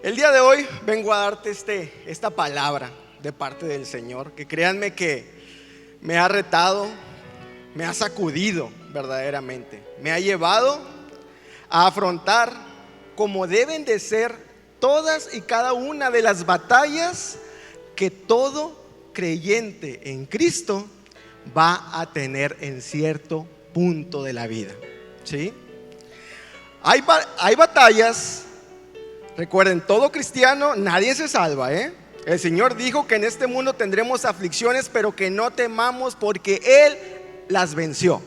El día de hoy vengo a darte esta palabra de parte del Señor, que créanme que me ha retado, me ha sacudido verdaderamente, me ha llevado a afrontar como deben de ser todas y cada una de las batallas que todo creyente en Cristo va a tener en cierto punto de la vida, ¿sí? Hay batallas. Recuerden, todo cristiano, nadie se salva, ¿eh? El Señor dijo que en este mundo tendremos aflicciones, pero que no temamos porque Él las venció.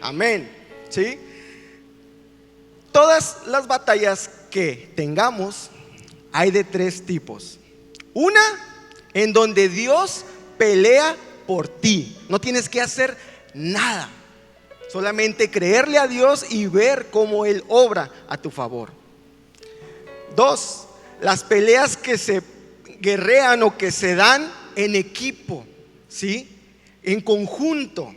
Amén, ¿sí? Todas las batallas que tengamos hay de tres tipos. Una, en donde Dios pelea por ti. No tienes que hacer nada, solamente creerle a Dios y ver cómo Él obra a tu favor. Dos, las peleas que se guerrean o que se dan en equipo, ¿sí? En conjunto.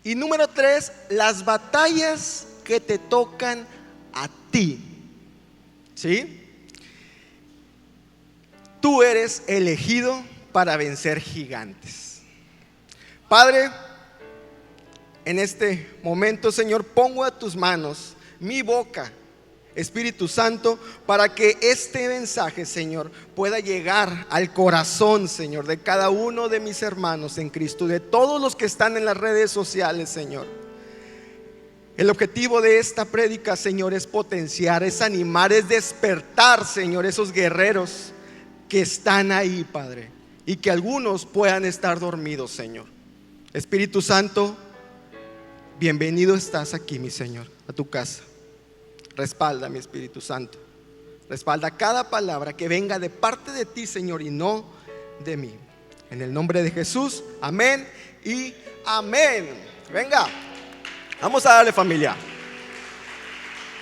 Y número tres, las batallas que te tocan a ti, ¿sí? Tú eres elegido para vencer gigantes. Padre, en este momento, Señor, pongo a tus manos mi boca, Espíritu Santo, para que este mensaje, Señor, pueda llegar al corazón, Señor, de cada uno de mis hermanos en Cristo, de todos los que están en las redes sociales, Señor. El objetivo de esta prédica, Señor, es potenciar, es animar, es despertar, Señor, esos guerreros que están ahí, Padre, y que algunos puedan estar dormidos, Señor. Espíritu Santo, bienvenido estás aquí, mi Señor, a tu casa. Respalda, mi Espíritu Santo. Respalda cada palabra que venga de parte de ti, Señor, y no de mí. En el nombre de Jesús, amén y amén. Venga, vamos a darle, familia.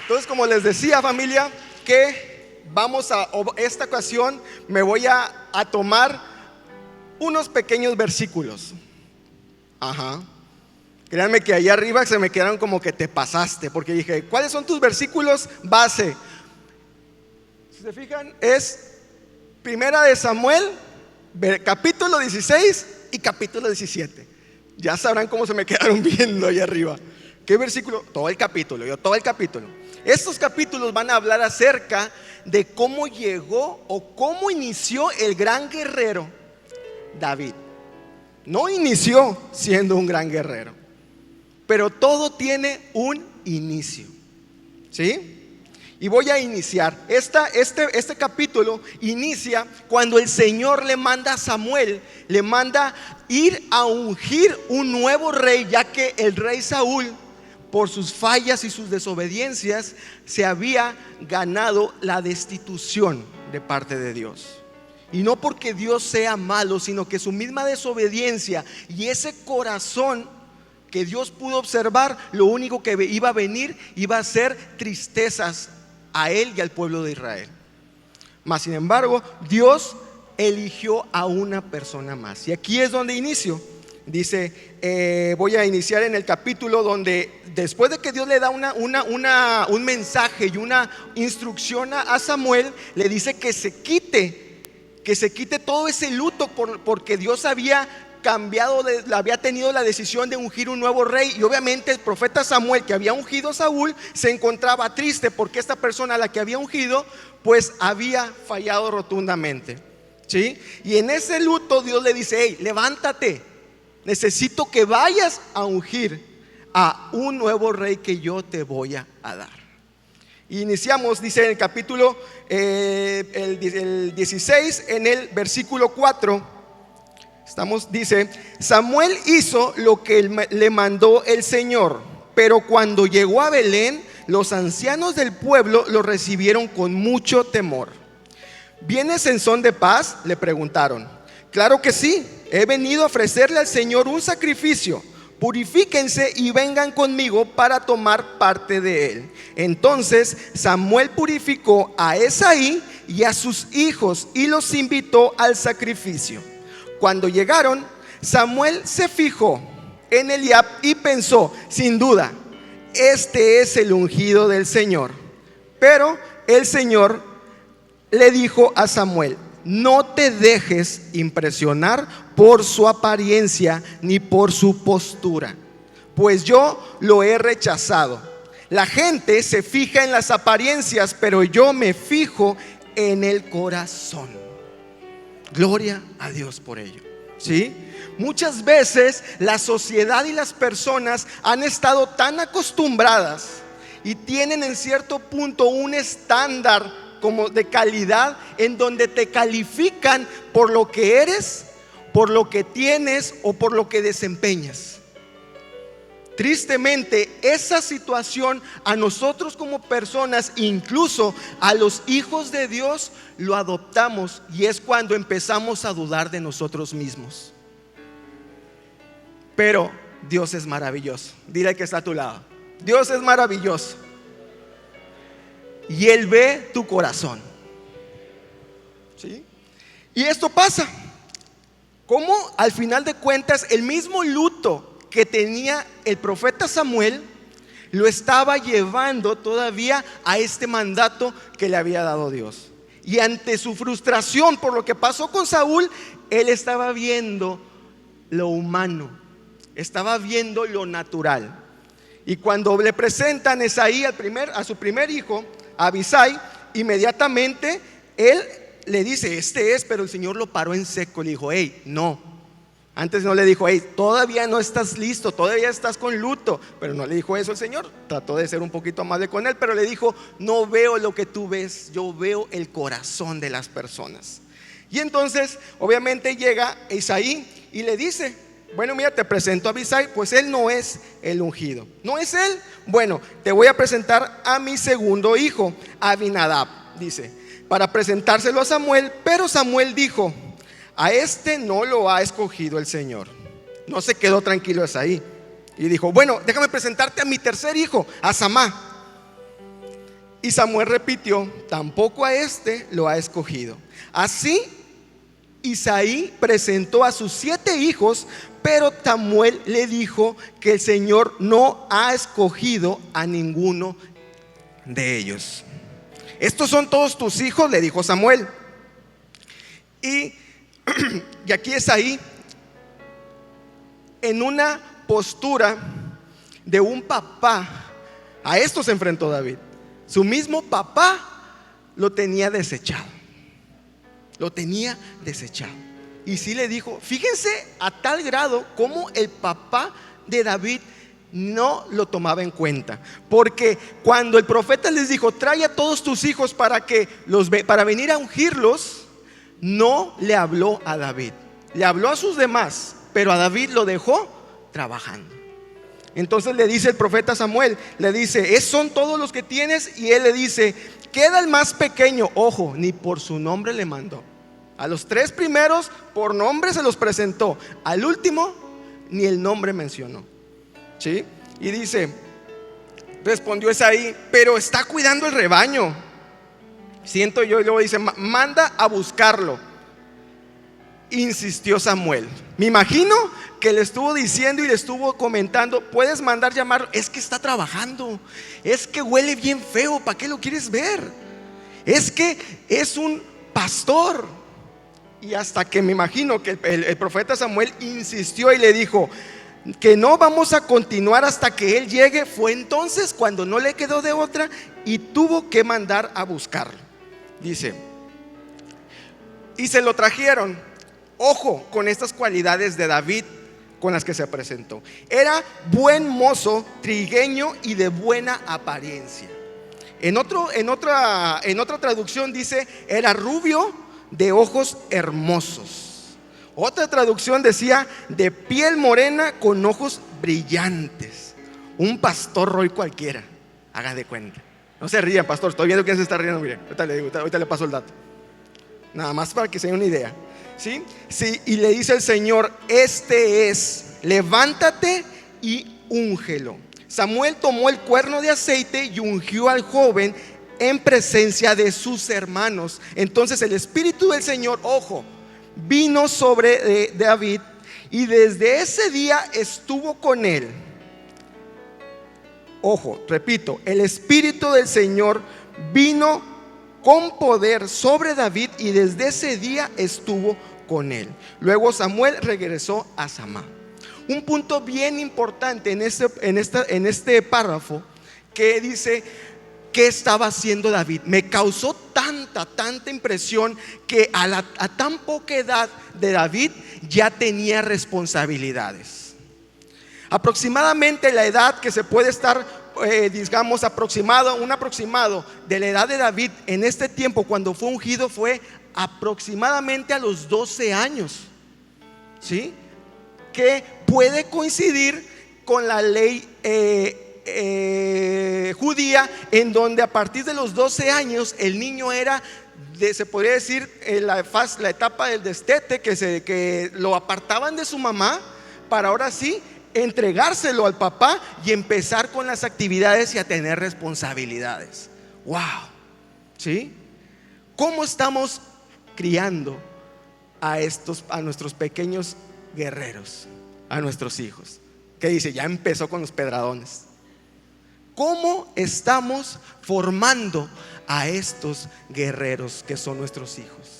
Entonces, como les decía, familia, que esta ocasión me voy a tomar unos pequeños versículos. Ajá. Créanme que allá arriba se me quedaron como que te pasaste, porque dije, ¿cuáles son tus versículos base? Si se fijan, es Primera de Samuel, capítulo 16 y capítulo 17. Ya sabrán cómo se me quedaron viendo allá arriba. ¿Qué versículo? Todo el capítulo. Estos capítulos van a hablar acerca de cómo llegó o cómo inició el gran guerrero David. No inició siendo un gran guerrero, pero todo tiene un inicio, ¿sí? Y voy a iniciar. Este capítulo inicia cuando el Señor le manda a Samuel, le manda ir a ungir un nuevo rey, ya que el rey Saúl, por sus fallas y sus desobediencias, se había ganado la destitución de parte de Dios. Y no porque Dios sea malo, sino que su misma desobediencia y ese corazón que Dios pudo observar, lo único que iba a venir iba a ser tristezas a él y al pueblo de Israel. Mas sin embargo, Dios eligió a una persona más. Y aquí es donde inicio. Dice, voy a iniciar en el capítulo donde después de que Dios le da un mensaje y una instrucción a Samuel, le dice que se quite todo ese luto porque Dios había tenido la decisión de ungir un nuevo rey. Y obviamente el profeta Samuel, que había ungido a Saúl, se encontraba triste porque esta persona a la que había ungido pues había fallado rotundamente, ¿sí? Y en ese luto Dios le dice, hey, levántate, necesito que vayas a ungir a un nuevo rey que yo te voy a dar. Iniciamos, dice en el capítulo el 16, en el versículo 4. Dice, Samuel hizo lo que le mandó el Señor, pero cuando llegó a Belén, los ancianos del pueblo lo recibieron con mucho temor. ¿Vienes en son de paz?, le preguntaron. Claro que sí, he venido a ofrecerle al Señor un sacrificio. Purifíquense y vengan conmigo para tomar parte de él. Entonces Samuel purificó a Esaí y a sus hijos y los invitó al sacrificio. Cuando llegaron, Samuel se fijó en Eliab y pensó, sin duda, este es el ungido del Señor. Pero el Señor le dijo a Samuel: no te dejes impresionar por su apariencia ni por su postura, pues yo lo he rechazado. La gente se fija en las apariencias, pero yo me fijo en el corazón. Gloria a Dios por ello. ¿Sí? Muchas veces la sociedad y las personas han estado tan acostumbradas y tienen en cierto punto un estándar como de calidad, en donde te califican por lo que eres, por lo que tienes o por lo que desempeñas. Tristemente, esa situación a nosotros como personas, incluso a los hijos de Dios, lo adoptamos, y es cuando empezamos a dudar de nosotros mismos. Pero Dios es maravilloso. Dile al que está a tu lado: Dios es maravilloso, y Él ve tu corazón. ¿Sí? Y esto pasa como al final de cuentas el mismo luto que tenía el profeta Samuel lo estaba llevando todavía a este mandato que le había dado Dios. Y ante su frustración por lo que pasó con Saúl, él estaba viendo lo humano, estaba viendo lo natural. Y cuando le presentan Esaí a su primer hijo, a Abisai, inmediatamente él le dice: este es, pero el Señor lo paró en seco. Le dijo: hey, no. Antes no le dijo: hey, todavía no estás listo, todavía estás con luto. Pero no le dijo eso el Señor. Trató de ser un poquito amable con él, pero le dijo: no veo lo que tú ves, yo veo el corazón de las personas. Y entonces obviamente llega Isaí y le dice: bueno, mira, te presento a Abisai, pues él no es el ungido. ¿No es él? Bueno, te voy a presentar a mi segundo hijo, Abinadab, dice, para presentárselo a Samuel. Pero Samuel dijo: a este no lo ha escogido el Señor. No se quedó tranquilo Esaí y dijo: bueno, déjame presentarte a mi tercer hijo, a Samá. Y Samuel repitió: tampoco a este lo ha escogido. Así Isaí presentó a sus 7 hijos, pero Samuel le dijo que el Señor no ha escogido a ninguno de ellos. Estos son todos tus hijos, le dijo Samuel. Y aquí Esaí, en una postura de un papá, a esto se enfrentó David. Su mismo papá lo tenía desechado. Lo tenía desechado. Y sí le dijo, fíjense a tal grado como el papá de David no lo tomaba en cuenta. Porque cuando el profeta les dijo: trae a todos tus hijos para venir a ungirlos, no le habló a David, le habló a sus demás, pero a David lo dejó trabajando. Entonces le dice el profeta Samuel, le dice: ¿son todos los que tienes? Y él le dice: queda el más pequeño. Ojo, ni por su nombre le mandó. A los 3 primeros por nombre se los presentó, al último ni el nombre mencionó. ¿Sí? Y dice, respondió Esaí: pero está cuidando el rebaño. Siento yo. Y luego dice: manda a buscarlo. Insistió Samuel. Me imagino que le estuvo diciendo y le estuvo comentando: puedes mandar llamarlo, es que está trabajando, es que huele bien feo, ¿para qué lo quieres ver? Es que es un pastor. Y hasta que me imagino que el profeta Samuel insistió y le dijo que no vamos a continuar hasta que él llegue. Fue entonces cuando no le quedó de otra y tuvo que mandar a buscarlo. Dice: y se lo trajeron. Ojo con estas cualidades de David con las que se presentó. Era buen mozo, trigueño y de buena apariencia. En otra traducción dice: era rubio, de ojos hermosos. Otra traducción decía: de piel morena, con ojos brillantes. Un pastor Roy cualquiera, haga de cuenta. No se rían, pastor, estoy viendo quién se está riendo. Mire, ahorita le paso el dato. Nada más para que se den una idea. ¿Sí? Sí, y le dice el Señor: este es, levántate y úngelo. Samuel tomó el cuerno de aceite y ungió al joven en presencia de sus hermanos. Entonces el Espíritu del Señor, ojo, vino sobre David, y desde ese día estuvo con él. Ojo, repito, el Espíritu del Señor vino con poder sobre David, y desde ese día estuvo con él. Luego Samuel regresó a Samá. Un punto bien importante en este párrafo, que dice: ¿qué estaba haciendo David? Me causó tanta impresión que a tan poca edad de David ya tenía responsabilidades. Aproximadamente la edad que se puede estar, digamos, un aproximado de la edad de David en este tiempo cuando fue ungido, fue aproximadamente a los 12 años, ¿sí? Que puede coincidir con la ley judía, en donde a partir de los 12 años el niño era, se podría decir, la etapa del destete, que lo apartaban de su mamá para ahora sí entregárselo al papá y empezar con las actividades y a tener responsabilidades. ¡Wow! ¿Sí? ¿Cómo estamos criando a nuestros pequeños guerreros, a nuestros hijos? Que dice, ya empezó con los pedradones. ¿Cómo estamos formando a estos guerreros que son nuestros hijos?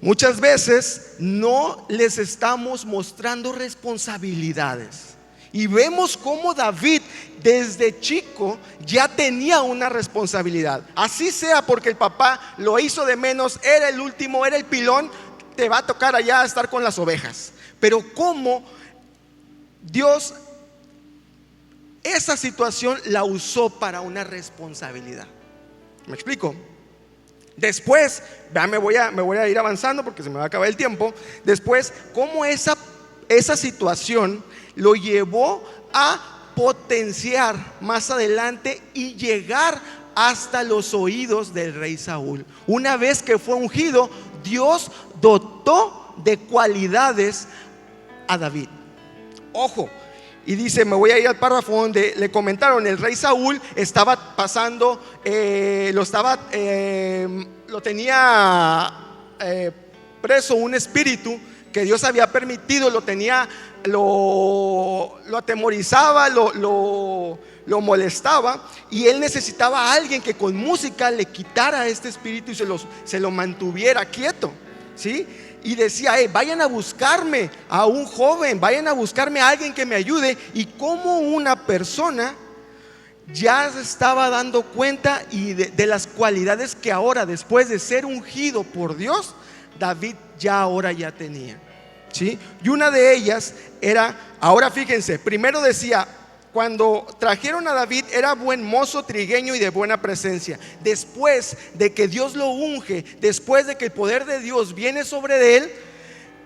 Muchas veces no les estamos mostrando responsabilidades. Y vemos cómo David desde chico ya tenía una responsabilidad. Así sea porque el papá lo hizo de menos, era el último, era el pilón, te va a tocar allá estar con las ovejas. Pero cómo Dios esa situación la usó para una responsabilidad. ¿Me explico? Después, me voy a ir avanzando porque se me va a acabar el tiempo. Después, cómo esa situación lo llevó a potenciar más adelante y llegar hasta los oídos del rey Saúl. Una vez que fue ungido, Dios dotó de cualidades a David. Ojo, y dice, me voy a ir al párrafo donde le comentaron: el rey Saúl estaba pasando, lo tenía preso un espíritu que Dios había permitido, lo atemorizaba, lo molestaba, y él necesitaba a alguien que con música le quitara este espíritu y se lo mantuviera quieto, ¿sí? Y decía, vayan a buscarme a un joven, vayan a buscarme a alguien que me ayude. Y como una persona ya se estaba dando cuenta y de las cualidades que ahora, después de ser ungido por Dios, David ahora ya tenía, ¿sí? Y una de ellas era, ahora fíjense, primero decía, cuando trajeron a David era buen mozo, trigueño y de buena presencia. Después de que Dios lo unge, después de que el poder de Dios viene sobre él,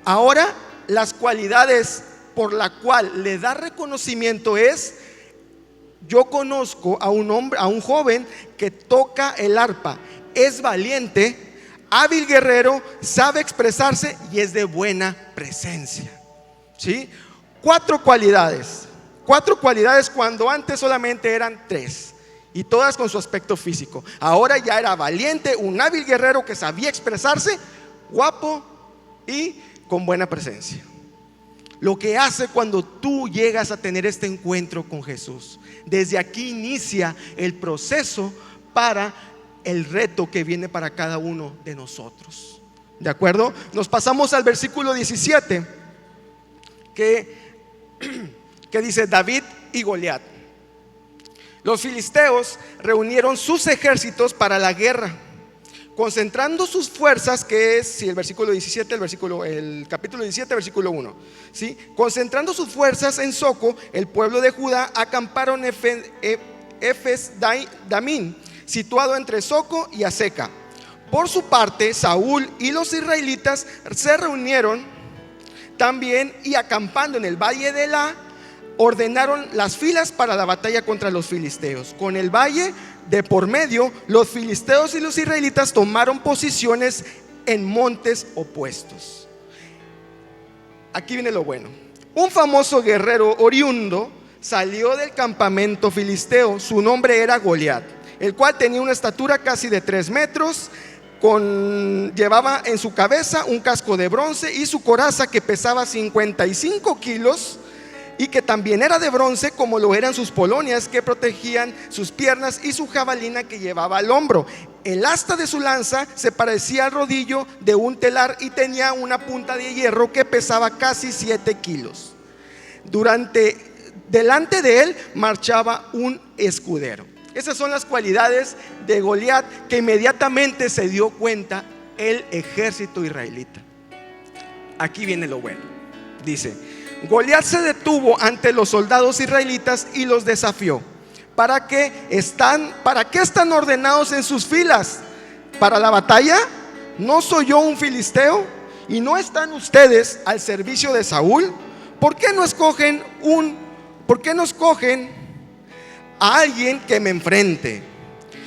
ahora las cualidades por la cual le da reconocimiento es: yo conozco a un joven que toca el arpa, es valiente, hábil guerrero, sabe expresarse y es de buena presencia, ¿sí? Cuatro cualidades cuando antes solamente eran 3, y todas con su aspecto físico. Ahora ya era valiente, un hábil guerrero que sabía expresarse, guapo y con buena presencia. Lo que hace cuando tú llegas a tener este encuentro con Jesús, desde aquí inicia el proceso para el reto que viene para cada uno de nosotros. ¿De acuerdo? Nos pasamos al versículo 17 que dice: David y Goliat. Los filisteos reunieron sus ejércitos para la guerra, concentrando sus fuerzas, que es, si el versículo 17, el capítulo 17, versículo 1, ¿sí? Concentrando sus fuerzas en Soco, el pueblo de Judá acamparon en Efes Damín, situado entre Soco y Aseca. Por su parte, Saúl y los israelitas se reunieron también, y acampando en el valle de ordenaron las filas para la batalla contra los filisteos. Con el valle de por medio, los filisteos y los israelitas tomaron posiciones en montes opuestos. Aquí viene lo bueno. Un famoso guerrero oriundo salió del campamento filisteo. Su nombre era Goliat, el cual tenía una estatura casi de 3 metros. Llevaba en su cabeza un casco de bronce, y su coraza, que pesaba 55 kilos, y que también era de bronce, como lo eran sus polonias que protegían sus piernas y su jabalina que llevaba al hombro. El asta de su lanza se parecía al rodillo de un telar y tenía una punta de hierro que pesaba casi 7 kilos. Delante de él marchaba un escudero. Esas son las cualidades de Goliat, que inmediatamente se dio cuenta el ejército israelita. Aquí viene lo bueno. Dice: Goliat se detuvo ante los soldados israelitas y los desafió. ¿Para qué están ordenados en sus filas? ¿Para la batalla? ¿No soy yo un filisteo? ¿Y no están ustedes al servicio de Saúl? ¿Por qué no escogen a alguien que me enfrente?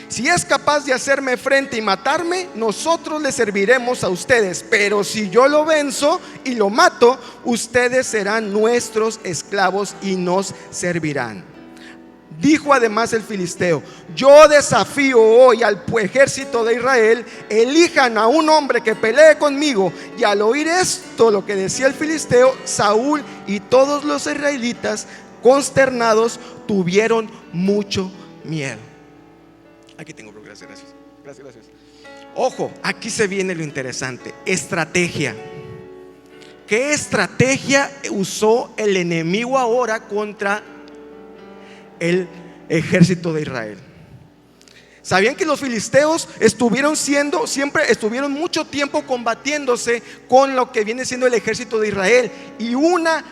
Si es capaz de hacerme frente y matarme, nosotros le serviremos a ustedes. Pero si yo lo venzo y lo mato, ustedes serán nuestros esclavos y nos servirán. Dijo además el filisteo: yo desafío hoy al ejército de Israel, elijan a un hombre que pelee conmigo. Y al oír esto, lo que decía el filisteo, Saúl y todos los israelitas, consternados, tuvieron mucho miedo. Aquí tengo, gracias. Ojo, aquí se viene lo interesante: estrategia. ¿Qué estrategia usó el enemigo ahora contra el ejército de Israel? ¿Sabían que los filisteos estuvieron mucho tiempo combatiéndose con lo que viene siendo el ejército de Israel? Y una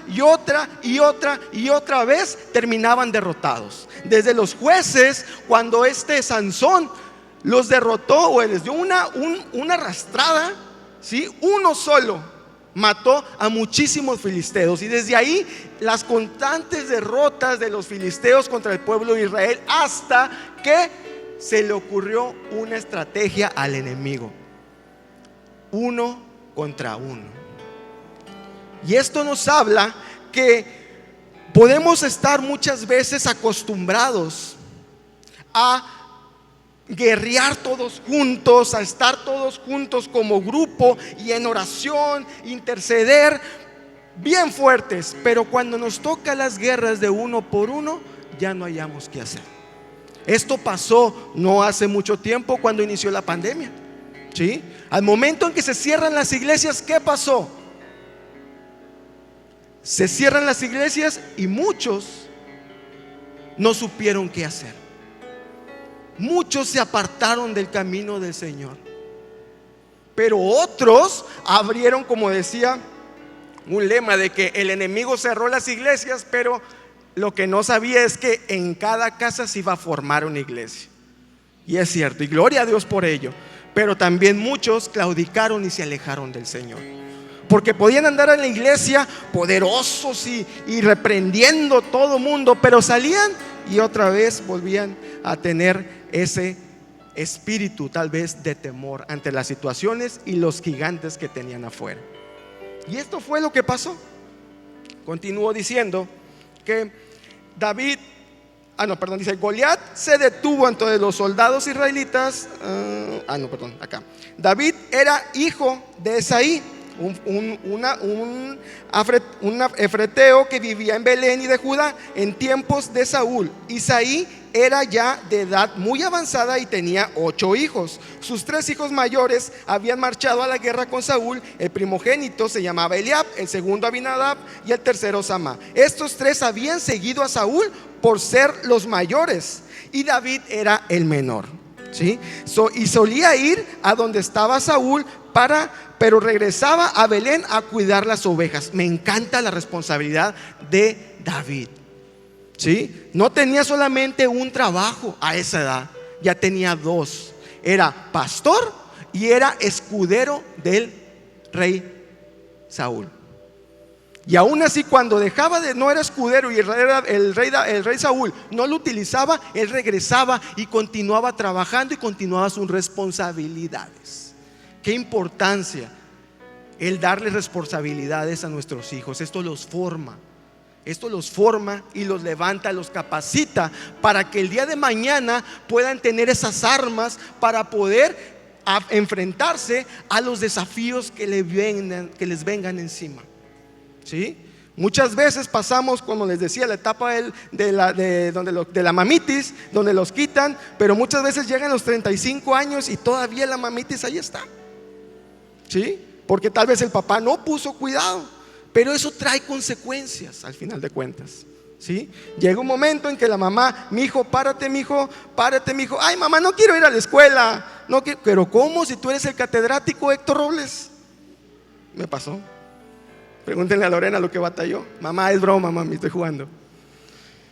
y otra vez terminaban derrotados. Desde los jueces, cuando Sansón los derrotó o les dio una arrastrada, ¿sí? Uno solo mató a muchísimos filisteos. Y desde ahí las constantes derrotas de los filisteos contra el pueblo de Israel, hasta que se le ocurrió una estrategia al enemigo: 1 contra 1. Y esto nos habla que podemos estar muchas veces acostumbrados a guerrear todos juntos, a estar todos juntos como grupo y en oración, interceder bien fuertes. Pero cuando nos toca las guerras de uno por uno, ya no hayamos qué hacer. Esto pasó no hace mucho tiempo, cuando inició la pandemia, ¿sí? Al momento en que se cierran las iglesias, ¿qué pasó? Se cierran las iglesias y muchos no supieron qué hacer. Muchos se apartaron del camino del Señor, pero otros abrieron, como decía un lema, de que el enemigo cerró las iglesias, pero lo que no sabía es que en cada casa se iba a formar una iglesia. Y es cierto, y gloria a Dios por ello. Pero también muchos claudicaron y se alejaron del Señor, porque podían andar en la iglesia poderosos y reprendiendo todo mundo, pero salían y otra vez volvían a tener ese espíritu tal vez de temor ante las situaciones y los gigantes que tenían afuera. Y esto fue lo que pasó. Continuó diciendo que dice: Goliat se detuvo ante los soldados israelitas. David era hijo de Esaí, un efreteo que vivía en Belén y de Judá en tiempos de Saúl. Isaí era ya de edad muy avanzada y tenía 8 hijos. Sus 3 hijos mayores habían marchado a la guerra con Saúl. El primogénito se llamaba Eliab, el segundo Abinadab y el tercero Samá. Estos 3 habían seguido a Saúl por ser los mayores, y David era el menor, ¿sí? Y solía ir a donde estaba Saúl pero regresaba a Belén a cuidar las ovejas. Me encanta la responsabilidad de David, ¿sí? No tenía solamente un trabajo a esa edad, ya tenía 2. Era pastor y era escudero del rey Saúl. Y aún así, cuando no era escudero y el rey Saúl no lo utilizaba, él regresaba y continuaba trabajando y continuaba sus responsabilidades. Qué importancia el darle responsabilidades a nuestros hijos. Esto los forma y los levanta, los capacita para que el día de mañana puedan tener esas armas para poder enfrentarse a los desafíos que les vengan encima, ¿sí? Muchas veces pasamos, como les decía, la etapa de la mamitis, donde los quitan, pero muchas veces llegan los 35 años y todavía la mamitis ahí está, ¿sí? Porque tal vez el papá no puso cuidado, pero eso trae consecuencias al final de cuentas, ¿sí? Llega un momento en que la mamá: mi hijo, párate, mi hijo, párate, mi hijo. Ay, mamá, no quiero ir a la escuela, no quiero. Pero ¿cómo si tú eres el catedrático Héctor Robles? Me pasó. Pregúntenle a Lorena lo que batalló. Mamá, es broma, mami, estoy jugando.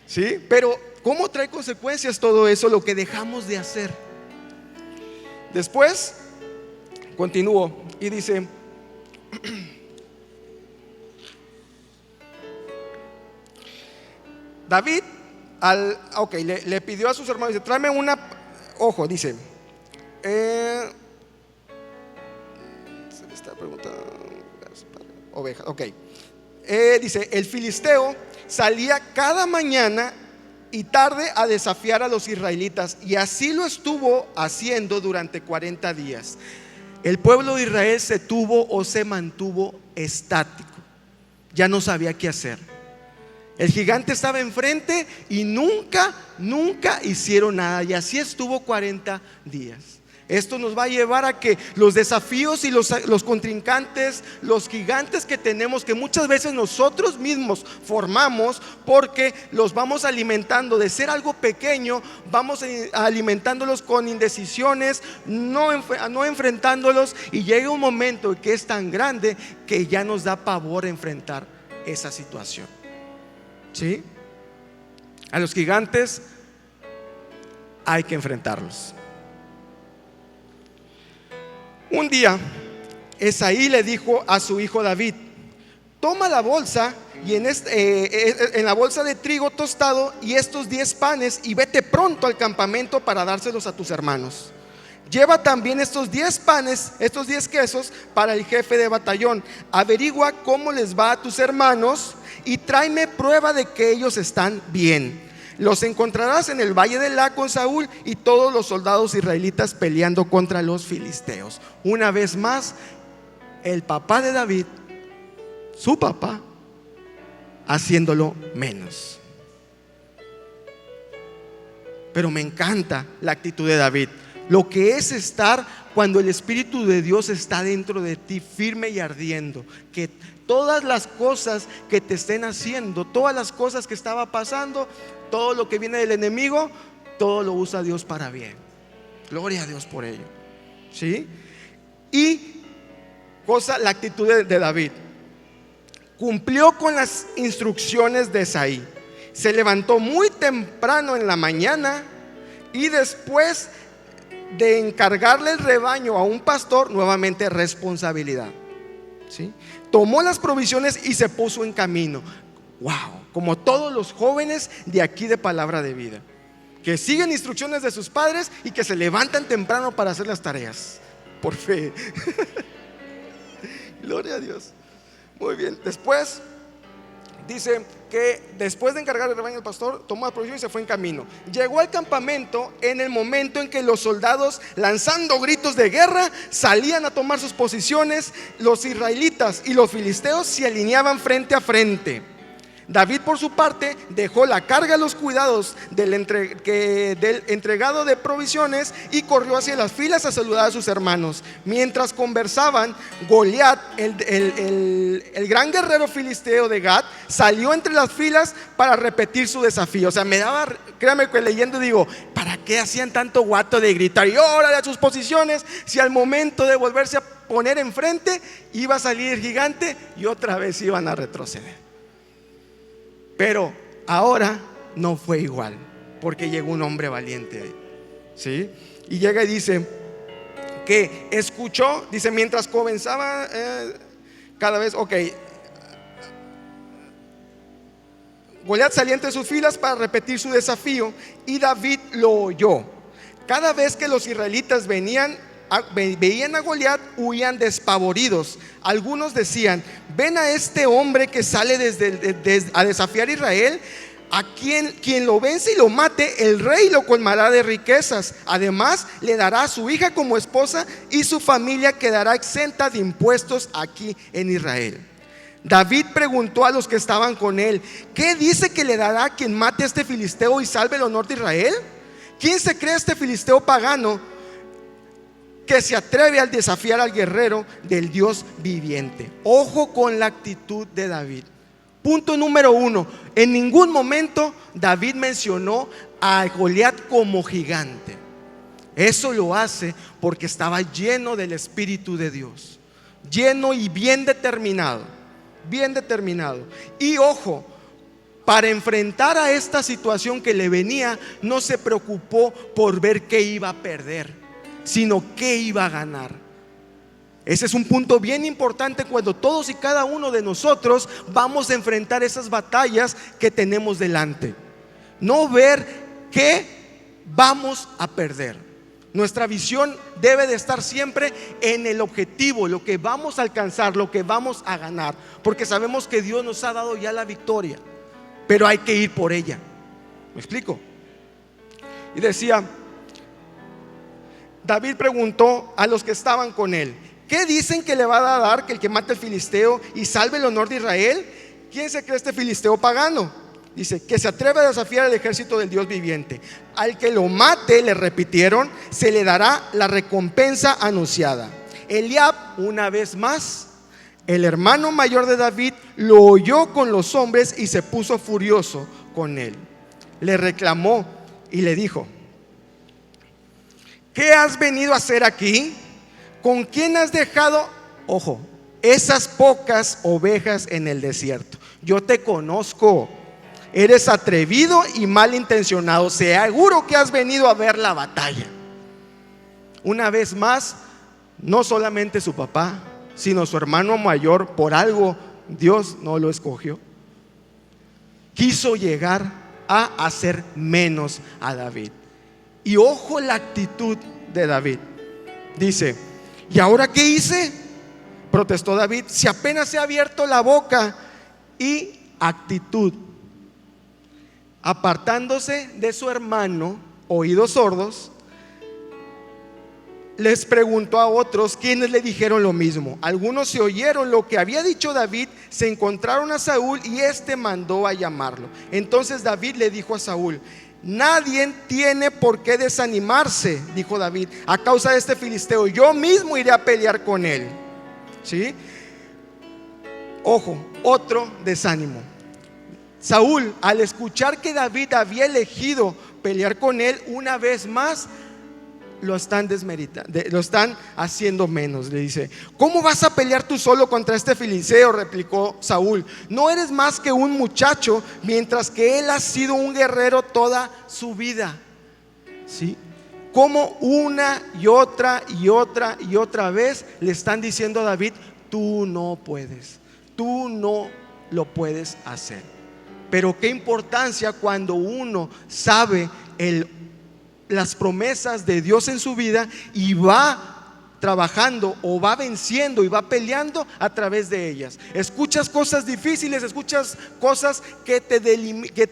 ¿Sí? Pero ¿cómo trae consecuencias todo eso, lo que dejamos de hacer? Después continúo y dice: David le pidió a sus hermanos, dice: tráeme una, ojo, dice, se le está preguntando, oveja, ok. Dice: el filisteo salía cada mañana y tarde a desafiar a los israelitas, y así lo estuvo haciendo durante 40 días. El pueblo de Israel se mantuvo estático, ya no sabía qué hacer. El gigante estaba enfrente y nunca hicieron nada, y así estuvo 40 días. Esto nos va a llevar a que los desafíos y los contrincantes, los gigantes que tenemos, que muchas veces nosotros mismos formamos, porque los vamos alimentando de ser algo pequeño, vamos alimentándolos con indecisiones, no enfrentándolos, y llega un momento que es tan grande que ya nos da pavor enfrentar esa situación, ¿sí? A los gigantes hay que enfrentarlos. Un día Esaí le dijo a su hijo David: toma la bolsa y en la bolsa de trigo tostado y estos 10 panes, y vete pronto al campamento para dárselos a tus hermanos. Lleva también estos 10 panes, estos 10 quesos para el jefe de batallón. Averigua cómo les va a tus hermanos y tráeme prueba de que ellos están bien. Los encontrarás en el valle de La con Saúl y todos los soldados israelitas peleando contra los filisteos. Una vez más, el papá de David, su papá, haciéndolo menos. Pero me encanta la actitud de David. Lo que es estar cuando el Espíritu de Dios está dentro de ti, firme y ardiendo. Que todas las cosas que te estén haciendo, todas las cosas que estaba pasando, todo lo que viene del enemigo, todo lo usa Dios para bien. Gloria a Dios por ello, ¿sí? Y la actitud de David: cumplió con las instrucciones de Esaí. Se levantó muy temprano en la mañana, y después de encargarle el rebaño a un pastor, nuevamente responsabilidad, ¿sí? Tomó las provisiones y se puso en camino. Wow, como todos los jóvenes de aquí de Palabra de Vida, que siguen instrucciones de sus padres y que se levantan temprano para hacer las tareas por fe. Gloria a Dios. Muy bien. Después dice que después de encargar el rebaño al pastor, tomó la provisión y se fue en camino. Llegó al campamento en el momento en que los soldados, lanzando gritos de guerra, salían a tomar sus posiciones. Los israelitas y los filisteos se alineaban frente a frente. David, por su parte, dejó la carga, los cuidados del entregado de provisiones, y corrió hacia las filas a saludar a sus hermanos. Mientras conversaban, Goliat, el gran guerrero filisteo de Gat, salió entre las filas para repetir su desafío. O sea, créame que leyendo digo: ¿para qué hacían tanto guato de gritar y órale a sus posiciones, si al momento de volverse a poner enfrente iba a salir el gigante y otra vez iban a retroceder? Pero ahora no fue igual, porque llegó un hombre valiente ahí, ¿sí? Y llega y dice que escuchó, dice, mientras comenzaba cada vez, Goliat salía entre sus filas para repetir su desafío, y David lo oyó. Cada vez que los israelitas veían a Goliat, huían despavoridos. Algunos decían: ven a este hombre que sale a desafiar a Israel. A quien lo vence y lo mate, el rey lo colmará de riquezas. Además, le dará a su hija como esposa, y su familia quedará exenta de impuestos aquí en Israel. David preguntó a los que estaban con él: ¿qué dice que le dará a quien mate a este filisteo y salve el honor de Israel? ¿Quién se cree este filisteo pagano que se atreve a desafiar al guerrero del Dios viviente? Ojo con la actitud de David. Punto número 1: en ningún momento David mencionó a Goliat como gigante. Eso lo hace porque estaba lleno del Espíritu de Dios, lleno y bien determinado. Bien determinado. Y ojo, para enfrentar a esta situación que le venía, no se preocupó por ver qué iba a perder, sino qué iba a ganar. Ese es un punto bien importante cuando todos y cada uno de nosotros vamos a enfrentar esas batallas que tenemos delante. No ver qué vamos a perder. Nuestra visión debe de estar siempre en el objetivo, lo que vamos a alcanzar, lo que vamos a ganar, porque sabemos que Dios nos ha dado ya la victoria, pero hay que ir por ella. ¿Me explico? Y decía, David preguntó a los que estaban con él: ¿qué dicen que le va a dar que el que mate al filisteo y salve el honor de Israel? ¿Quién se cree este filisteo pagano? Dice, que se atreve a desafiar al ejército del Dios viviente. Al que lo mate, le repitieron, se le dará la recompensa anunciada. Eliab, una vez más, el hermano mayor de David, lo oyó con los hombres y se puso furioso con él. Le reclamó y le dijo: ¿qué has venido a hacer aquí? ¿Con quién has dejado, ojo, esas pocas ovejas en el desierto? Yo te conozco. Eres atrevido y malintencionado. Seguro que has venido a ver la batalla. Una vez más, no solamente su papá, sino su hermano mayor, por algo Dios no lo escogió, quiso llegar a hacer menos a David. Y ojo la actitud de David. Dice: ¿y ahora qué hice? Protestó David, si apenas se ha abierto la boca. Y actitud: apartándose de su hermano, oídos sordos, les preguntó a otros quienes le dijeron lo mismo. Algunos se oyeron lo que había dicho David, se encontraron a Saúl y éste mandó a llamarlo. Entonces David le dijo a Saúl: nadie tiene por qué desanimarse, dijo David, a causa de este filisteo. Yo mismo iré a pelear con él. ¿Sí? Ojo, otro desánimo. Saúl, al escuchar que David había elegido pelear con él, una vez más lo están desmeritando, lo están haciendo menos. Le dice: ¿cómo vas a pelear tú solo contra este filisteo? Replicó Saúl. No eres más que un muchacho, mientras que él ha sido un guerrero toda su vida. ¿Sí? Como una y otra y otra y otra vez le están diciendo a David: tú no puedes, tú no lo puedes hacer. Pero qué importancia cuando uno sabe las promesas de Dios en su vida y va trabajando o va venciendo y va peleando a través de ellas. Escuchas cosas difíciles, escuchas cosas que te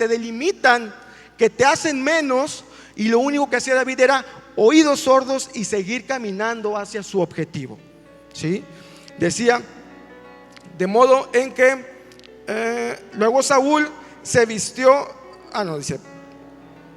delimitan, que te hacen menos, y lo único que hacía David era oídos sordos y seguir caminando hacia su objetivo. ¿Sí? Decía, de modo en que luego Saúl se vistió.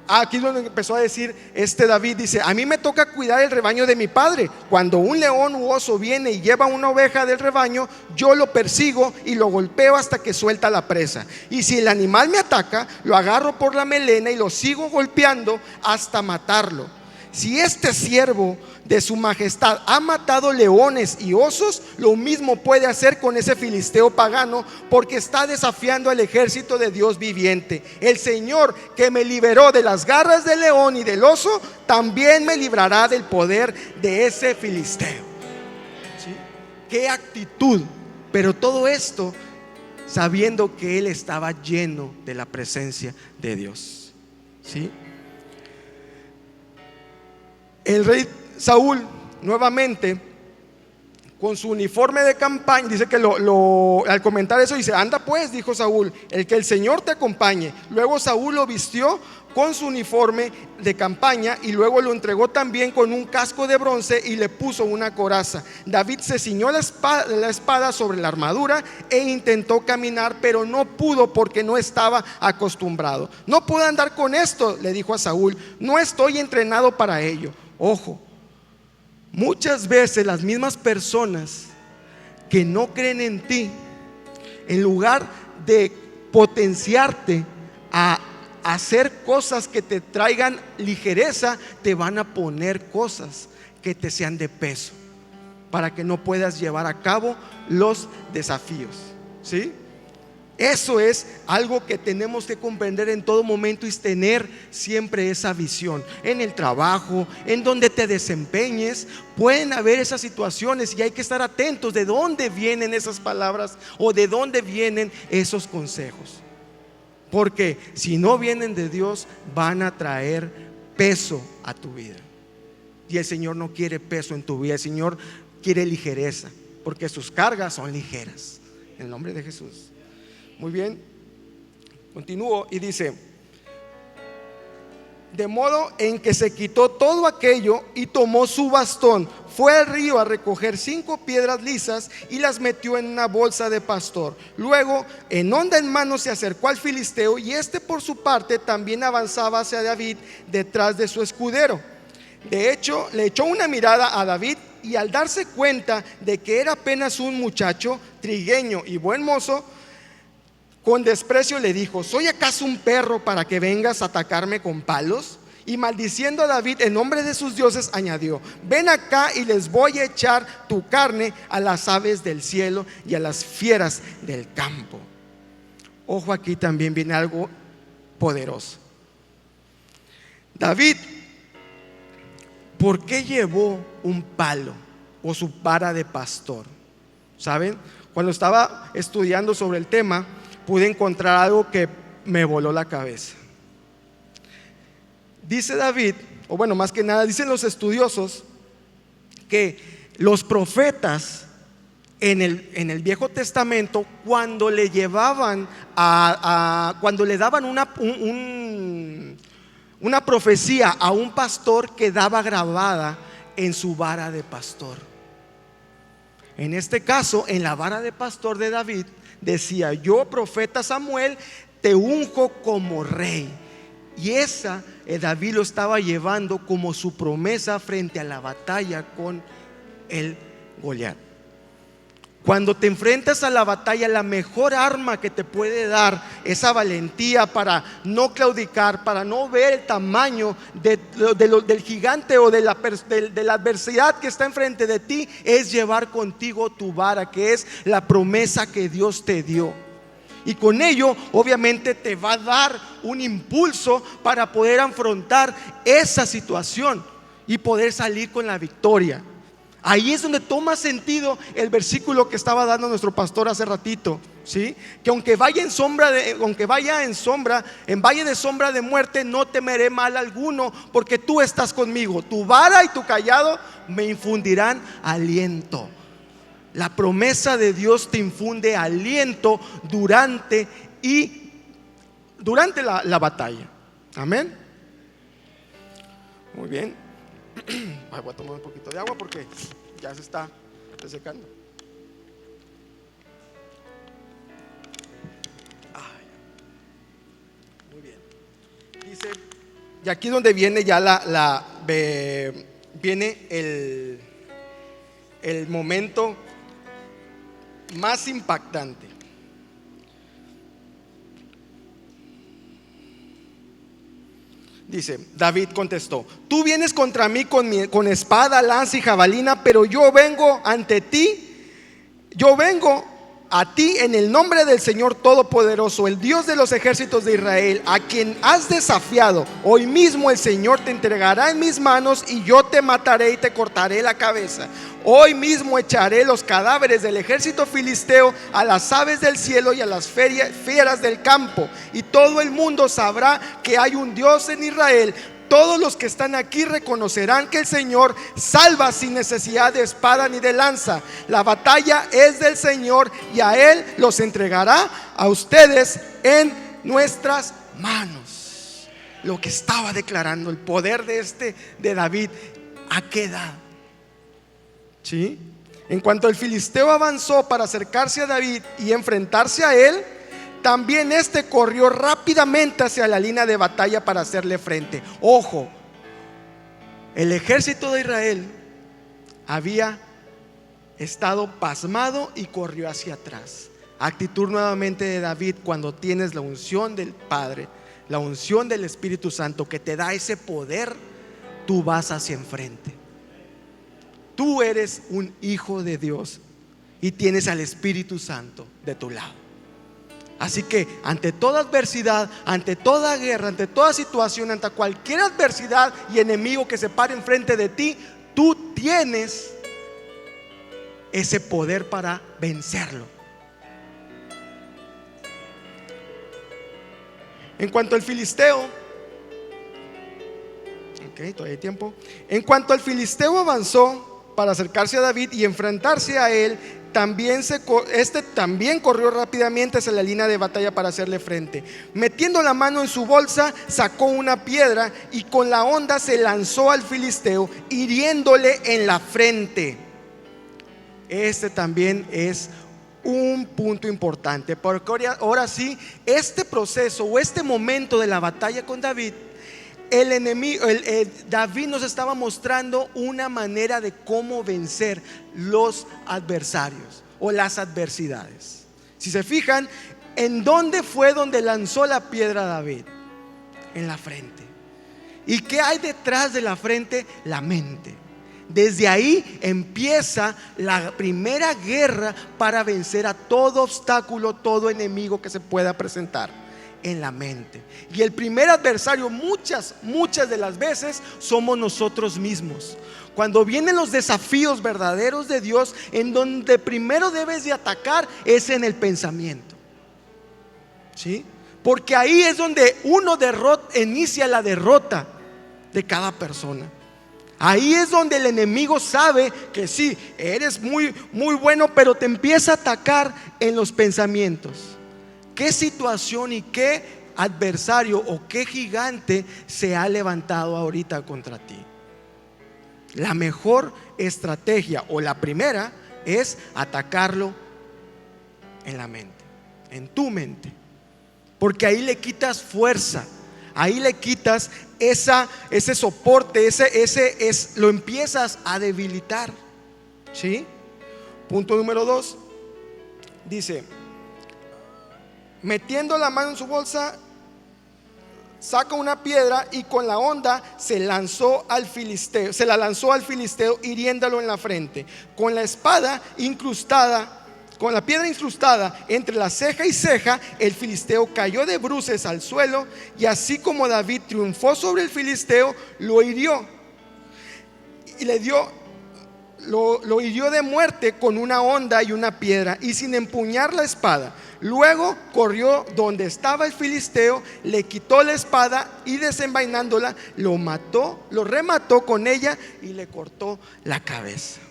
Aquí es donde empezó a decir David, dice: a mí me toca cuidar el rebaño de mi padre. Cuando un león u oso viene y lleva una oveja del rebaño, yo lo persigo y lo golpeo hasta que suelta la presa. Y si el animal me ataca, lo agarro por la melena y lo sigo golpeando hasta matarlo. Si este siervo de su majestad ha matado leones y osos, lo mismo puede hacer con ese filisteo pagano, porque está desafiando al ejército de Dios viviente. El Señor que me liberó de las garras del león y del oso, también me librará del poder de ese filisteo. ¿Sí? Qué actitud. Pero todo esto sabiendo que él estaba lleno de la presencia de Dios. ¿Sí? El rey Saúl nuevamente con su uniforme de campaña. Dice que al comentar eso dice: anda pues, dijo Saúl, el que el Señor te acompañe. Luego Saúl lo vistió con su uniforme de campaña y luego lo entregó también con un casco de bronce y le puso una coraza. David se ciñó la espada sobre la armadura e intentó caminar, pero no pudo porque no estaba acostumbrado. No puedo andar con esto, le dijo a Saúl, no estoy entrenado para ello. Ojo, muchas veces las mismas personas que no creen en ti, en lugar de potenciarte a hacer cosas que te traigan ligereza, te van a poner cosas que te sean de peso para que no puedas llevar a cabo los desafíos, ¿sí? Eso es algo que tenemos que comprender en todo momento, y tener siempre esa visión. En el trabajo, en donde te desempeñes, pueden haber esas situaciones y hay que estar atentos de dónde vienen esas palabras o de dónde vienen esos consejos. Porque si no vienen de Dios, van a traer peso a tu vida. Y el Señor no quiere peso en tu vida, el Señor quiere ligereza, porque sus cargas son ligeras. En el nombre de Jesús. Muy bien, continúo y dice: de modo en que se quitó todo aquello y tomó su bastón, fue al río a recoger 5 piedras lisas y las metió en una bolsa de pastor. Luego, en honda en mano, se acercó al filisteo, y este por su parte también avanzaba hacia David detrás de su escudero. De hecho, le echó una mirada a David, y al darse cuenta de que era apenas un muchacho trigueño y buen mozo, con desprecio le dijo: ¿soy acaso un perro para que vengas a atacarme con palos? Y maldiciendo a David en nombre de sus dioses, añadió: ven acá y les voy a echar tu carne a las aves del cielo y a las fieras del campo. Ojo, aquí también viene algo poderoso. David, ¿por qué llevó un palo o su vara de pastor? ¿Saben? Cuando estaba estudiando sobre el tema, pude encontrar algo que me voló la cabeza. Dice David, o bueno, más que nada dicen los estudiosos, que los profetas en el Viejo Testamento, cuando le llevaban cuando le daban una profecía a un pastor, quedaba grabada en su vara de pastor. En este caso, en la vara de pastor de David decía: yo, profeta Samuel, te unjo como rey. Y esa David lo estaba llevando como su promesa frente a la batalla con el Goliat. Cuando te enfrentas a la batalla, la mejor arma que te puede dar esa valentía para no claudicar, para no ver el tamaño del gigante o de la adversidad que está enfrente de ti, es llevar contigo tu vara, que es la promesa que Dios te dio. Y con ello obviamente te va a dar un impulso para poder afrontar esa situación y poder salir con la victoria. Ahí es donde toma sentido el versículo que estaba dando nuestro pastor hace ratito, ¿sí? Que aunque vaya en valle de sombra de muerte, no temeré mal alguno, porque tú estás conmigo. Tu vara y tu cayado me infundirán aliento. La promesa de Dios te infunde aliento durante la batalla. Amén. Muy bien. Voy a tomar un poquito de agua porque ya se está resecando. Muy bien. Dice, y aquí donde viene ya viene el momento más impactante. Dice, David contestó: tú vienes contra mí con espada, lanza y jabalina, pero yo vengo a ti en el nombre del Señor Todopoderoso, el Dios de los ejércitos de Israel, a quien has desafiado. Hoy mismo el Señor te entregará en mis manos, y yo te mataré y te cortaré la cabeza. Hoy mismo echaré los cadáveres del ejército filisteo a las aves del cielo y a las fieras del campo, y todo el mundo sabrá que hay un Dios en Israel. todos los que están aquí reconocerán que el Señor salva sin necesidad de espada ni de lanza. La batalla es del Señor y a Él los entregará a ustedes en nuestras manos. Lo que estaba declarando, el poder de David, ¿a qué edad? ¿Sí? En cuanto el filisteo avanzó para acercarse a David y enfrentarse a él, también este corrió rápidamente hacia la línea de batalla para hacerle frente. Ojo, el ejército de Israel había estado pasmado y corrió hacia atrás. Actitud nuevamente de David cuando tienes la unción del Padre, la unción del Espíritu Santo que te da ese poder. Tú vas hacia enfrente. Tú eres un hijo de Dios y tienes al Espíritu Santo de tu lado. Así que ante toda adversidad, ante toda guerra, ante toda situación, ante cualquier adversidad y enemigo que se pare enfrente de ti, tú tienes ese poder para vencerlo. En cuanto al filisteo, todavía hay tiempo. En cuanto al filisteo avanzó para acercarse a David y enfrentarse a él, también corrió rápidamente hacia la línea de batalla para hacerle frente. Metiendo la mano en su bolsa, sacó una piedra y con la honda se lanzó al filisteo, hiriéndole en la frente. Este también es un punto importante, porque ahora sí, este proceso o este momento de la batalla con David, el enemigo, David nos estaba mostrando una manera de cómo vencer los adversarios o las adversidades. Si se fijan, ¿en dónde fue donde lanzó la piedra David? En la frente. ¿Y qué hay detrás de la frente? La mente. Desde ahí empieza la primera guerra para vencer a todo obstáculo, todo enemigo que se pueda presentar. En la mente. Y el primer adversario muchas de las veces somos nosotros mismos. Cuando vienen los desafíos verdaderos de Dios, en donde primero debes de atacar es en el pensamiento. ¿Sí? Porque ahí es donde inicia la derrota de cada persona. Ahí es donde el enemigo sabe que sí, eres muy bueno, pero te empieza a atacar en los pensamientos. ¿Qué situación y qué adversario o qué gigante se ha levantado ahorita contra ti? La mejor estrategia o la primera es atacarlo en la mente, en tu mente, porque ahí le quitas fuerza, ahí le quitas ese soporte, lo empiezas a debilitar. ¿Sí? Punto número 2 dice: metiendo la mano en su bolsa, saca una piedra y con la honda se la lanzó al filisteo, hiriéndolo en la frente. Con la piedra incrustada entre la ceja y ceja, el filisteo cayó de bruces al suelo, y así como David triunfó sobre el filisteo, lo hirió y lo hirió de muerte con una honda y una piedra, y sin empuñar la espada. Luego corrió donde estaba el filisteo, le quitó la espada y desenvainándola, lo remató con ella y le cortó la cabeza.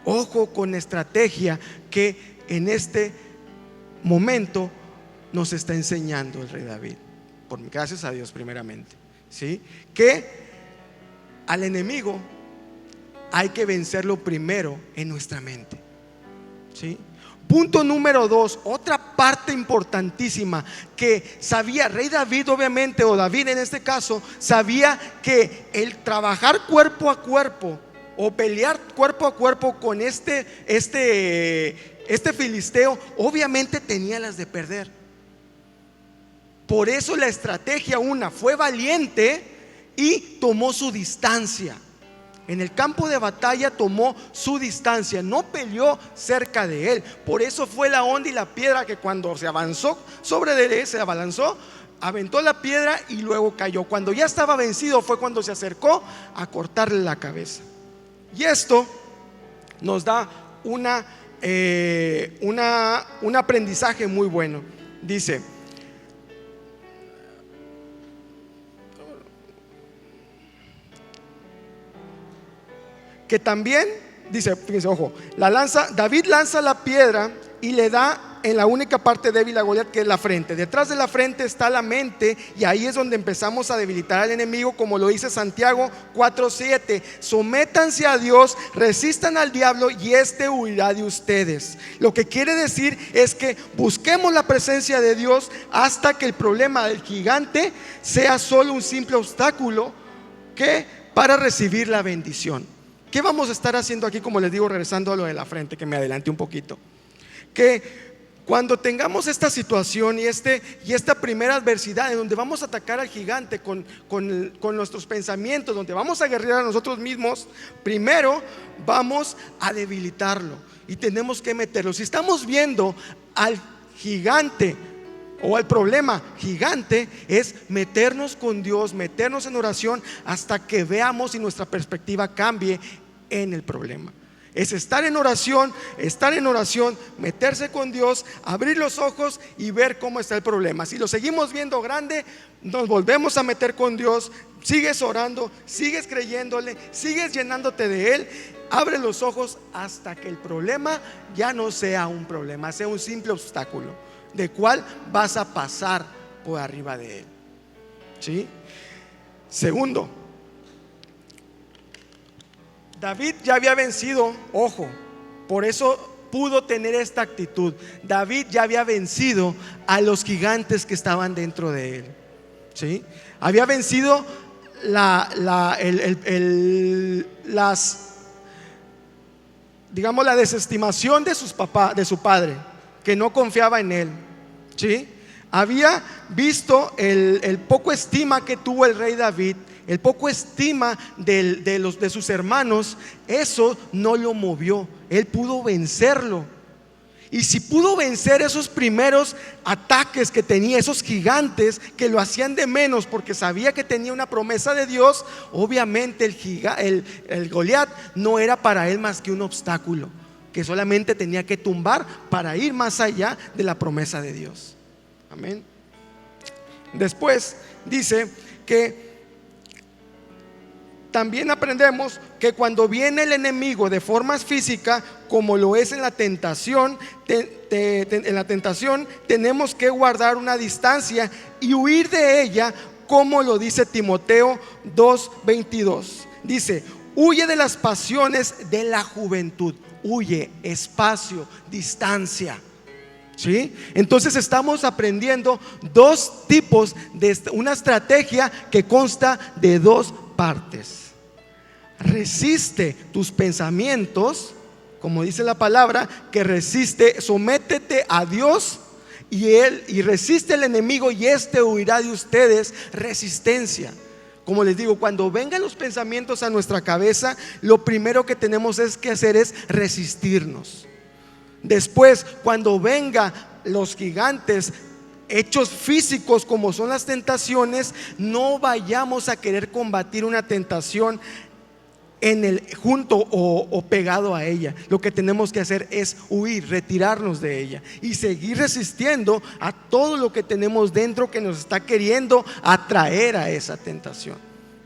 Ojo con estrategia que en este momento nos está enseñando el rey David, gracias a Dios primeramente, ¿sí? Que al enemigo hay que vencerlo primero en nuestra mente. ¿Sí? Punto número 2, otra parte importantísima que sabía rey David, obviamente, o David en este caso, sabía que el trabajar cuerpo a cuerpo o pelear cuerpo a cuerpo con este filisteo, obviamente tenía las de perder. Por eso la estrategia fue valiente y tomó su distancia. En el campo de batalla tomó su distancia, no peleó cerca de él. Por eso fue la honda y la piedra que cuando se avanzó sobre él, se abalanzó, aventó la piedra y luego cayó. Cuando ya estaba vencido fue cuando se acercó a cortarle la cabeza. Y esto nos da un aprendizaje muy bueno. Dice: que también, dice, fíjense, ojo, David lanza la piedra y le da en la única parte débil a Goliat, que es la frente. Detrás de la frente está la mente, y ahí es donde empezamos a debilitar al enemigo, como lo dice Santiago 4:7. Sométanse a Dios, resistan al diablo y éste huirá de ustedes. Lo que quiere decir es que busquemos la presencia de Dios hasta que el problema del gigante sea solo un simple obstáculo que para recibir la bendición. ¿Qué vamos a estar haciendo aquí? Como les digo, regresando a lo de la frente, que me adelante un poquito, que cuando tengamos esta situación y esta primera adversidad en donde vamos a atacar al gigante con nuestros pensamientos, donde vamos a guerrear a nosotros mismos, primero vamos a debilitarlo y tenemos que meterlo. Si estamos viendo al gigante o al problema gigante, es meternos con Dios, meternos en oración hasta que veamos y nuestra perspectiva cambie en el problema. Es estar en oración, meterse con Dios, abrir los ojos y ver cómo está el problema. Si lo seguimos viendo grande, nos volvemos a meter con Dios, sigues orando, sigues creyéndole, sigues llenándote de Él. Abre los ojos hasta que el problema ya no sea un problema, sea un simple obstáculo, de cual vas a pasar por arriba de él. ¿Sí? Segundo, David ya había vencido, ojo, por eso pudo tener esta actitud. David ya había vencido a los gigantes que estaban dentro de él. ¿Sí? Había vencido la desestimación de su padre, que no confiaba en él. ¿Sí? Había visto el poco estima que tuvo el rey David, el poco estima de sus hermanos. Eso no lo movió. Él pudo vencerlo. Y si pudo vencer esos primeros ataques que tenía, esos gigantes que lo hacían de menos porque sabía que tenía una promesa de Dios, obviamente el Goliat no era para él más que un obstáculo que solamente tenía que tumbar para ir más allá de la promesa de Dios. Amén. Después dice que también aprendemos que cuando viene el enemigo de forma física, como lo es en la tentación, tenemos que guardar una distancia y huir de ella, como lo dice Timoteo 2:22. Dice: huye de las pasiones de la juventud. Huye, espacio, distancia. ¿Sí? Entonces estamos aprendiendo dos tipos de una estrategia que consta de dos partes. Resiste tus pensamientos, como dice la palabra, que resiste, sométete a Dios y resiste al enemigo y éste huirá de ustedes. Resistencia. Como les digo, cuando vengan los pensamientos a nuestra cabeza, lo primero que tenemos que hacer es resistirnos. Después, cuando vengan los gigantes, hechos físicos como son las tentaciones, no vayamos a querer combatir una tentación junto o pegado a ella. Lo que tenemos que hacer es huir, retirarnos de ella y seguir resistiendo a todo lo que tenemos dentro que nos está queriendo atraer a esa tentación.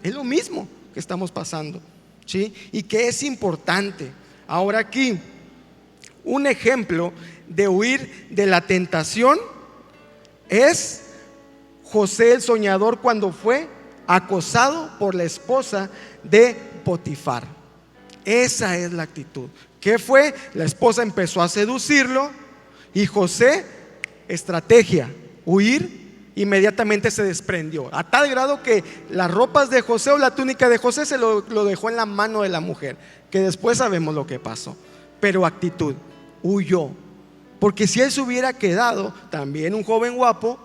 Es lo mismo que estamos pasando, ¿sí? Y que es importante. Ahora aquí, un ejemplo de huir de la tentación es José el soñador, cuando fue acosado por la esposa de Potifar. Esa es la actitud. ¿Qué fue? La esposa empezó a seducirlo y José, estrategia, huir. Inmediatamente se desprendió, a tal grado que las ropas de José o la túnica de José se lo dejó en la mano de la mujer, que después sabemos lo que pasó. Pero actitud, huyó. Porque si él se hubiera quedado, también un joven guapo,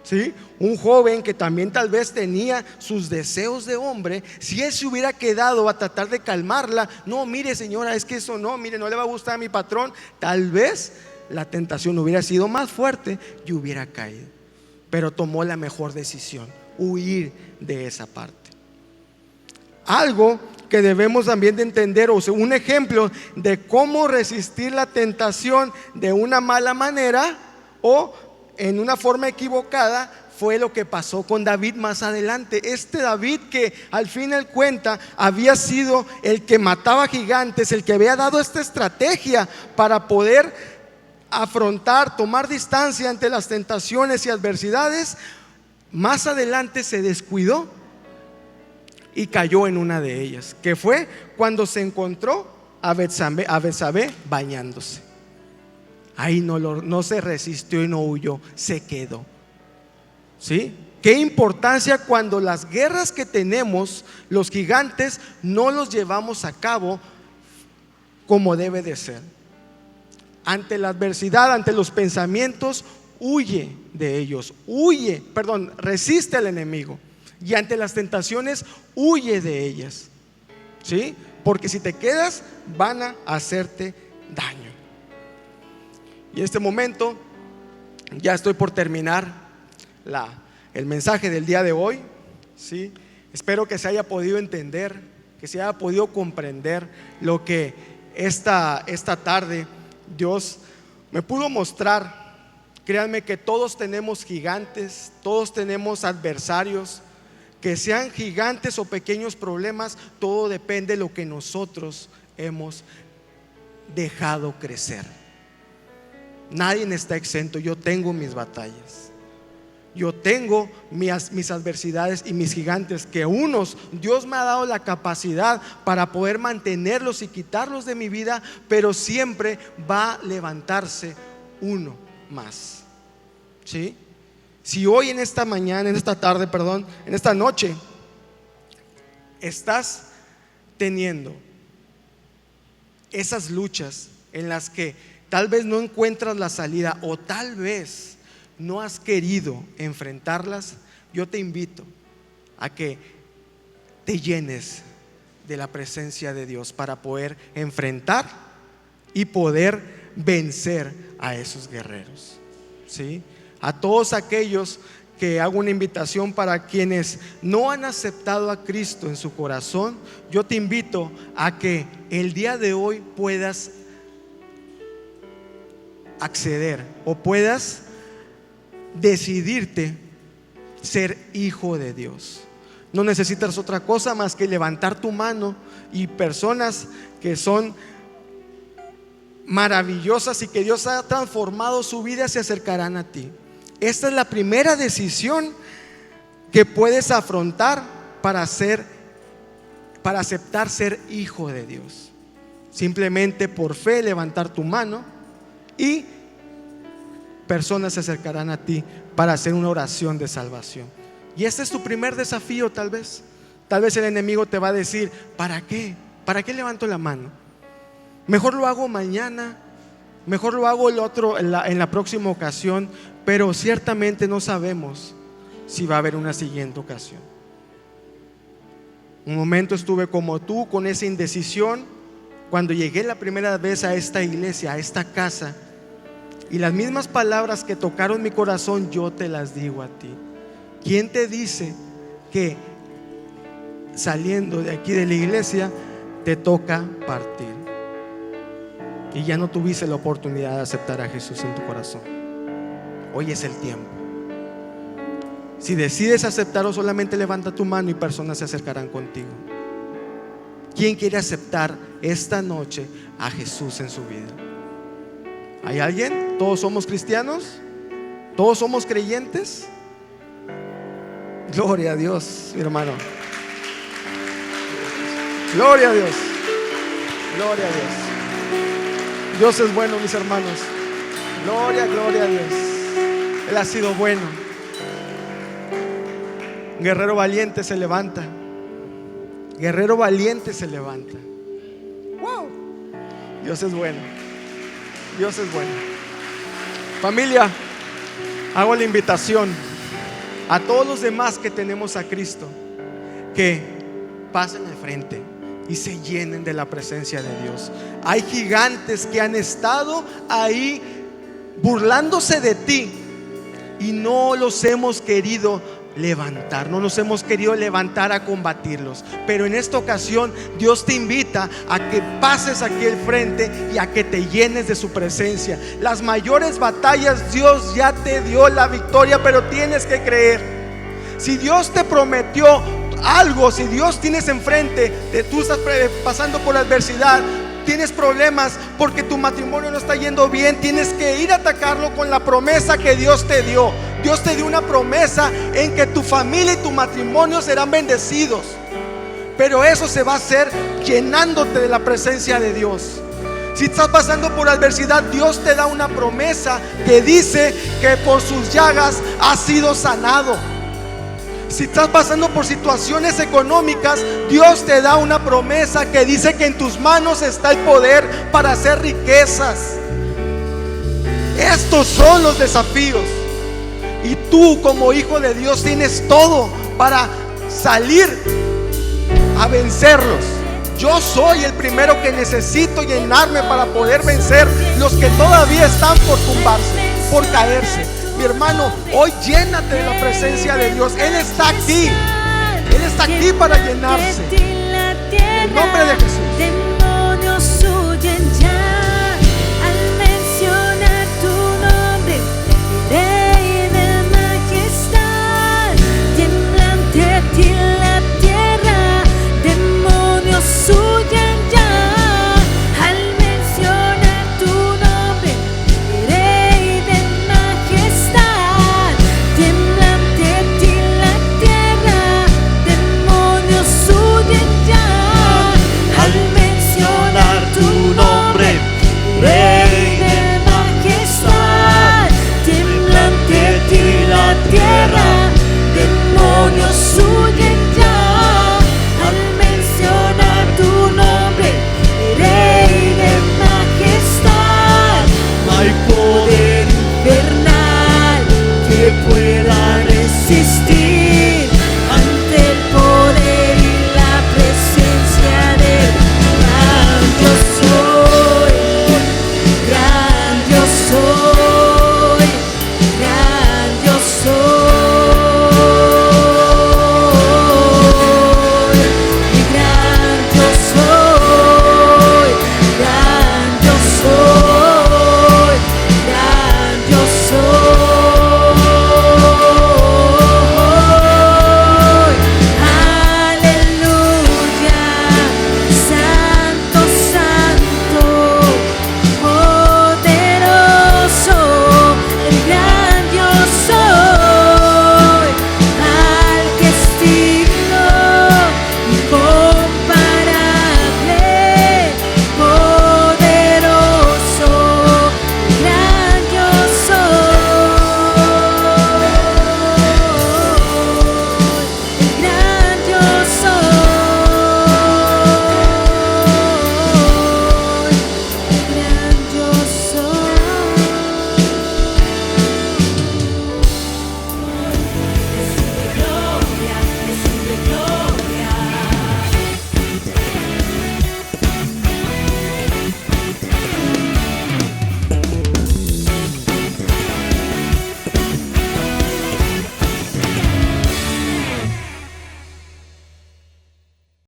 ¿sí? Un joven que también tal vez tenía sus deseos de hombre, si él se hubiera quedado a tratar de calmarla, no, mire señora, es que eso no, mire, no le va a gustar a mi patrón, tal vez la tentación hubiera sido más fuerte y hubiera caído. Pero tomó la mejor decisión, huir de esa parte. Algo que debemos también de entender, o sea, un ejemplo de cómo resistir la tentación de una mala manera o en una forma equivocada, fue lo que pasó con David más adelante. Este David que al fin y al cuenta había sido el que mataba gigantes, el que había dado esta estrategia para poder afrontar, tomar distancia ante las tentaciones y adversidades, más adelante se descuidó y cayó en una de ellas, que fue cuando se encontró a Betsabé bañándose. Ahí no se resistió y no huyó, se quedó. ¿Sí? Qué importancia cuando las guerras que tenemos, los gigantes, no los llevamos a cabo como debe de ser. Ante la adversidad, ante los pensamientos, huye de ellos, resiste al enemigo. Y ante las tentaciones, huye de ellas. ¿Sí? Porque si te quedas, van a hacerte daño. Y en este momento, ya estoy por terminar el mensaje del día de hoy. ¿Sí? Espero que se haya podido entender, que se haya podido comprender lo que esta tarde Dios me pudo mostrar. Créanme que todos tenemos gigantes, todos tenemos adversarios, que sean gigantes o pequeños problemas, todo depende de lo que nosotros hemos dejado crecer. Nadie está exento. Yo tengo mis batallas, yo tengo mis adversidades y mis gigantes, que unos Dios me ha dado la capacidad para poder mantenerlos y quitarlos de mi vida, pero siempre va a levantarse uno más. ¿Sí? Si hoy en esta noche estás teniendo esas luchas en las que tal vez no encuentras la salida, o tal vez no has querido enfrentarlas, yo te invito a que te llenes de la presencia de Dios para poder enfrentar y poder vencer a esos guerreros. ¿Sí? A todos aquellos que hago una invitación, para quienes no han aceptado a Cristo en su corazón, yo te invito a que el día de hoy puedas acceder o puedas decidirte ser hijo de Dios. No necesitas otra cosa más que levantar tu mano, y personas que son maravillosas y que Dios ha transformado su vida se acercarán a ti. Esta es la primera decisión que puedes afrontar para aceptar ser hijo de Dios. Simplemente por fe levantar tu mano, y personas se acercarán a ti para hacer una oración de salvación. Y este es tu primer desafío. Tal vez el enemigo te va a decir: ¿para qué? ¿Para qué levanto la mano? Mejor lo hago mañana, mejor lo hago en la próxima ocasión. Pero ciertamente no sabemos si va a haber una siguiente ocasión. Un momento estuve como tú, con esa indecisión, cuando llegué la primera vez a esta iglesia, a esta casa, y las mismas palabras que tocaron mi corazón, yo te las digo a ti. ¿Quién te dice que saliendo de aquí de la iglesia te toca partir y ya no tuviste la oportunidad de aceptar a Jesús en tu corazón? Hoy es el tiempo. Si decides aceptarlo, solamente levanta tu mano y personas se acercarán contigo. ¿Quién quiere aceptar esta noche a Jesús en su vida? ¿Hay alguien? ¿Todos somos cristianos? ¿Todos somos creyentes? Gloria a Dios, mi hermano. Gloria a Dios. Gloria a Dios. Dios es bueno, mis hermanos. Gloria a Dios. Él ha sido bueno. Un guerrero valiente se levanta. Guerrero valiente se levanta. Wow. Dios es bueno. Dios es bueno. Familia, hago la invitación a todos los demás que tenemos a Cristo, que pasen al frente y se llenen de la presencia de Dios. Hay gigantes que han estado ahí burlándose de ti y no los hemos querido levantar, no nos hemos querido levantar a combatirlos. Pero en esta ocasión Dios te invita a que pases aquí al frente y a que te llenes de su presencia. Las mayores batallas Dios ya te dio la victoria, pero tienes que creer. Si Dios te prometió algo, si Dios tienes enfrente, tú estás pasando por adversidad, tienes problemas porque tu matrimonio no está yendo bien, tienes que ir a atacarlo con la promesa que Dios te dio. Dios te dio una promesa en que tu familia y tu matrimonio serán bendecidos, pero eso se va a hacer llenándote de la presencia de Dios. Si estás pasando por adversidad, Dios te da una promesa que dice que por sus llagas has sido sanado. Si estás pasando por situaciones económicas, Dios te da una promesa que dice que en tus manos está el poder para hacer riquezas. Estos son los desafíos, y tú como hijo de Dios tienes todo para salir a vencerlos. Yo soy el primero que necesito llenarme para poder vencer los que todavía están por tumbarse, por caerse. Mi hermano, hoy llénate de la presencia de Dios. Él está aquí. Él está aquí para llenarse. En el nombre de Jesús.